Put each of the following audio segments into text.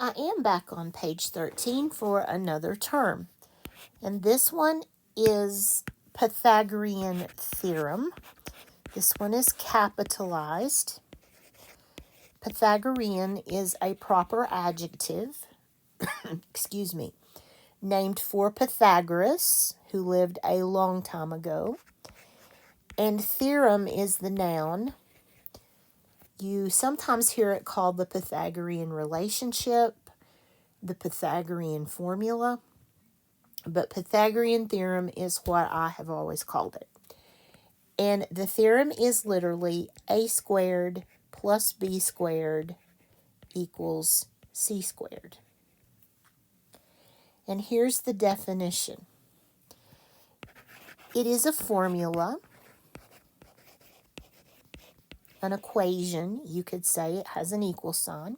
I am back on page 13 for another term. And this one is Pythagorean theorem. This one is capitalized. Pythagorean is a proper adjective, excuse me, named for Pythagoras, who lived a long time ago. And theorem is the noun. You sometimes hear it called the Pythagorean relationship, the Pythagorean formula, but Pythagorean theorem is what I have always called it. And the theorem is literally a squared plus b squared equals c squared. And here's the definition. It is a formula, an equation, you could say. It has an equal sign,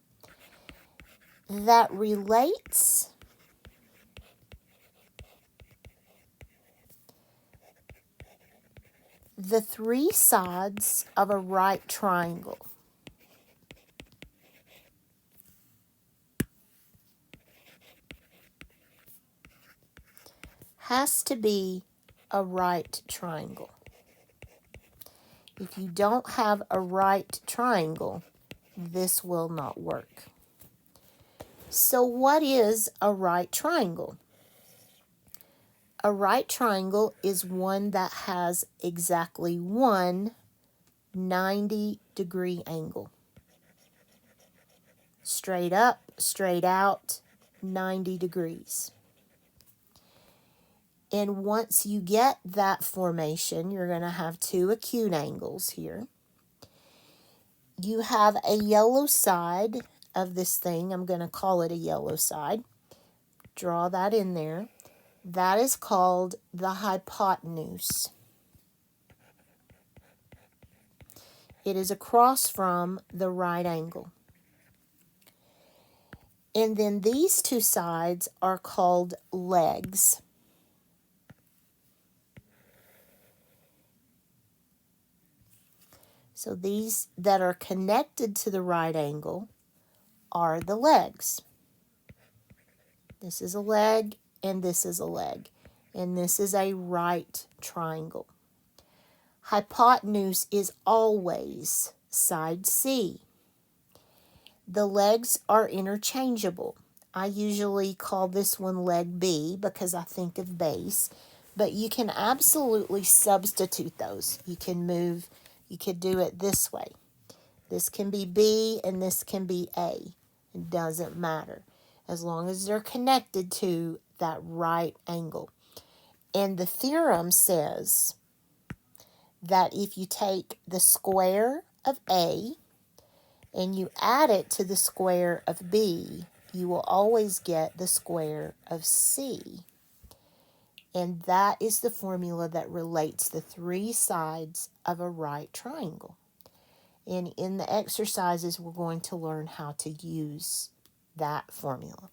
that relates the three sides of a right triangle. Has to be a right triangle. If you don't have a right triangle, this will not work. So what is a right triangle? A right triangle is one that has exactly one 90-degree angle. Straight up, straight out, 90 degrees. And once you get that formation, you're going to have two acute angles here. You have a yellow side of this thing. I'm going to call it a yellow side. Draw that in there. That is called the hypotenuse. It is across from the right angle. And then these two sides are called legs. So these that are connected to the right angle are the legs. This is a leg, and this is a leg. And this is a right triangle. Hypotenuse is always side C. The legs are interchangeable. I usually call this one leg B because I think of base, but you can absolutely substitute those. You could do it this way. This can be B and this can be A. It doesn't matter as long as they're connected to that right angle. And the theorem says that if you take the square of A and you add it to the square of B, you will always get the square of C. And that is the formula that relates the three sides of a right triangle. And in the exercises, we're going to learn how to use that formula.